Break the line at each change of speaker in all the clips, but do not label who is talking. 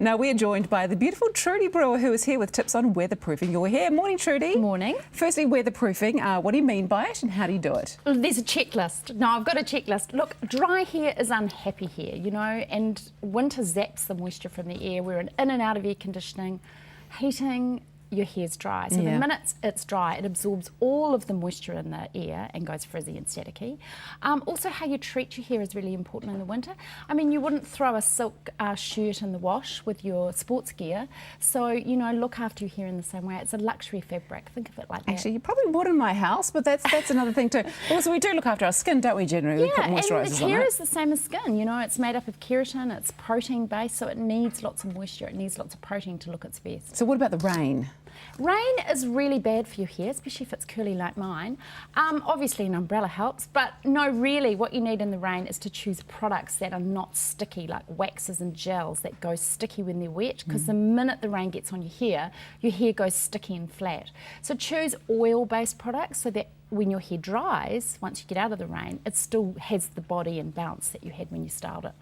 Now we're joined by the beautiful Trudi Brewer, who is here with tips on weatherproofing your hair. Morning, Trudi.
Morning.
Firstly, weatherproofing. What do you mean by it and how do you do it?
There's a checklist. No, I've got a checklist. Look, dry hair is unhappy hair, you know, and winter zaps the moisture from the air. We're in and out of air conditioning, heating. Your hair's dry. So the minute it's dry, it absorbs all of the moisture in the air and goes frizzy and staticky. Also, how you treat your hair is really important in the winter. I mean, you wouldn't throw a silk shirt in the wash with your sports gear. So, you know, look after your hair in the same way. It's a luxury fabric. Think of it like that.
Actually, you probably would in my house, but that's another thing too. Also, we do look after our skin, don't we, generally? We put moisturisers on it.
And hair is the same as skin. You know, it's made up of keratin, it's protein-based, so it needs lots of moisture. It needs lots of protein to look its best.
So what about the rain?
Rain is really bad for your hair, especially if it's curly like mine. Obviously an umbrella helps, but no, really what you need in the rain is to choose products that are not sticky, like waxes and gels that go sticky when they're wet, because the minute the rain gets on your hair goes sticky and flat. So choose oil-based products so that when your hair dries, once you get out of the rain, it still has the body and bounce that you had when you styled it.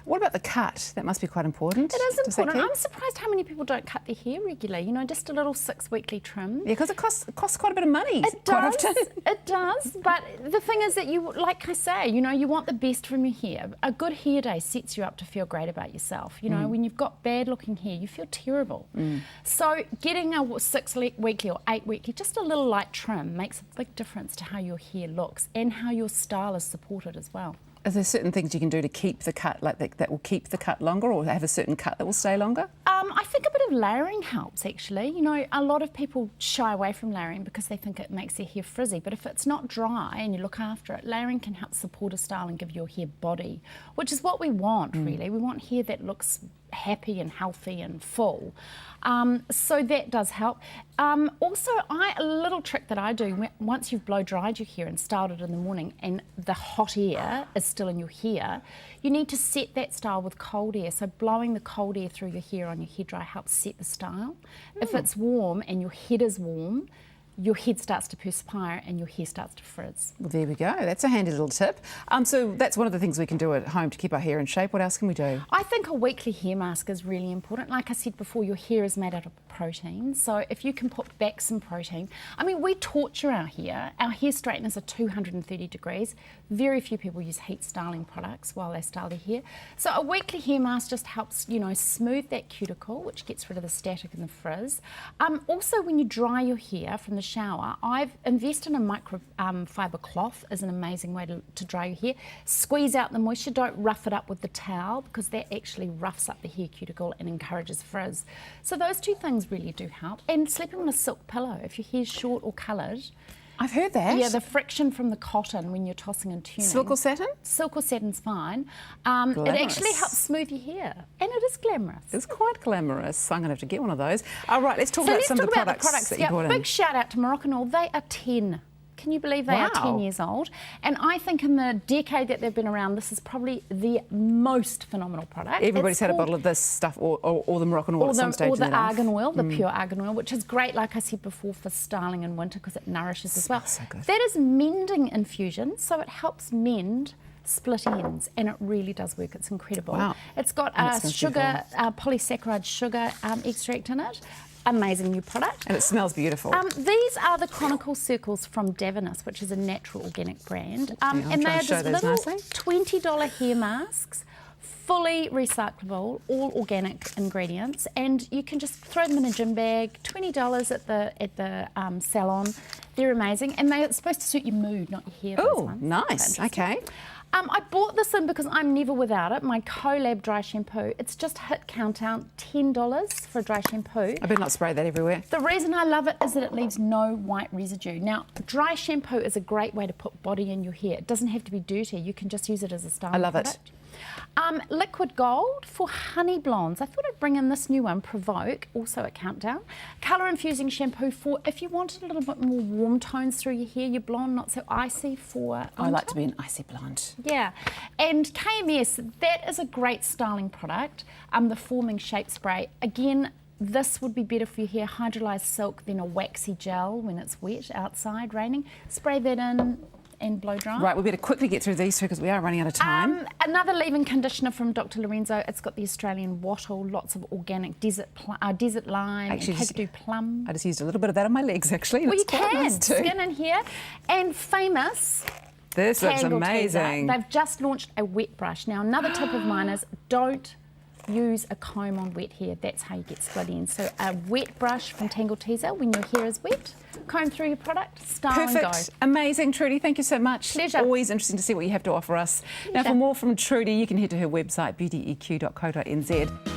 What about the cut? That must be quite important.
It is important. I'm surprised how many people don't cut their hair regularly. You know, just a little 6-weekly trim.
Yeah, because it costs quite a bit of money.
It does. It does. But the thing is that you, like I say, you know, you want the best from your hair. A good hair day sets you up to feel great about yourself. You know, when you've got bad-looking hair, you feel terrible. So getting a 6-weekly or 8-weekly, just a little light trim makes a big difference to how your hair looks and how your style is supported as well.
Are there certain things you can do to keep the cut, like that will keep the cut longer, or have a certain cut that will stay longer?
I think a bit of layering helps, actually. You know, a lot of people shy away from layering because they think it makes their hair frizzy, but if it's not dry and you look after it, layering can help support a style and give your hair body, which is what we want, really. We want hair that looks happy and healthy and full. So that does help. Also, a little trick that I do, once you've blow dried your hair and styled it in the morning and the hot air is still in your hair, you need to set that style with cold air. So blowing the cold air through your hair on your hairdryer helps set the style. If it's warm and your head is warm, your head starts to perspire and your hair starts to frizz.
Well, there we go. That's a handy little tip. So that's one of the things we can do at home to keep our hair in shape. What else can we do? I
think a weekly hair mask is really important. Like I said before, your hair is made out of protein. So if you can put back some protein. I mean, we torture our hair. Our hair straighteners are 230 degrees. Very few people use heat styling products while they style their hair. So a weekly hair mask just helps, you know, smooth that cuticle, which gets rid of the static and the frizz. Also, when you dry your hair from the shower, I've invested in a microfiber cloth as an amazing way to dry your hair. Squeeze out the moisture, don't rough it up with the towel because that actually roughs up the hair cuticle and encourages frizz. So those two things really do help. And sleeping on a silk pillow, if your hair's short or coloured.
I've heard that.
Yeah, the friction from the cotton when you're tossing and turning.
Silk or satin?
Silk or satin's fine. It actually helps smooth your hair, and it is glamorous.
It's quite glamorous. I'm going to have to get one of those. All right, let's talk about some of the products that you brought in.
Big shout out to Moroccan Oil. They are 10. Can you believe they are 10 years old? And I think in the decade that they've been around, this is probably the most phenomenal product.
Everybody's had a bottle of this stuff or the Moroccan oil at some stage in their life.
Or the argan oil, the pure argan oil, which is great, like I said before, for styling in winter because it nourishes as well.
So good.
That is mending infusion, so it helps mend split ends, and it really does work. It's incredible.
Wow.
It's got sugar, polysaccharide sugar extract in it. Amazing new product.
And it smells beautiful.
These are the Chronicle Circles from Davines, which is a natural organic brand. And they are just little $20 hair masks, fully recyclable, all organic ingredients, and you can just throw them in a gym bag. $20 at the salon. They're amazing, and they're supposed to suit your mood, not your hair.
Oh, nice. Okay.
I bought this in because I'm never without it. My Collab dry shampoo. It's just hit countdown, $10 for a dry shampoo.
I better not spray that everywhere.
The reason I love it is that it leaves no white residue. Now, dry shampoo is a great way to put body in your hair. It doesn't have to be dirty. You can just use it as a styling product.
I love it.
Liquid Gold for honey blondes. I thought I'd bring in this new one, Provoke, also at Countdown. Colour infusing shampoo for if you wanted a little bit more warm tones through your hair, your blonde, not so icy for
I like to be an icy blonde.
Yeah. And KMS, that is a great styling product. The Forming Shape Spray. Again, this would be better for your hair, hydrolyzed silk, than a waxy gel when it's wet outside, raining. Spray that in. and blow dry.
Right, we better quickly get through these two because we are running out of time.
Another leave-in conditioner from Dr. Lorenzo. It's got the Australian wattle, lots of organic desert lime,
Actually,
and Kakadu plum.
I just used a little bit of that on my legs, actually.
Well, you
It's quite
can.
nice too.
Skin in here. And Famous.
This looks
Tangle
amazing.
Teaser. They've just launched a wet brush. Now, another tip of mine is don't use a comb on wet hair. That's how you get split ends. So a wet brush from Tangle Teaser when your hair is wet, comb through your product, style and go.
Perfect. Amazing, Trudi. Thank you so much.
Pleasure.
Always interesting to see what you have to offer us. Now, for more from Trudi, you can head to her website, beautyeq.co.nz.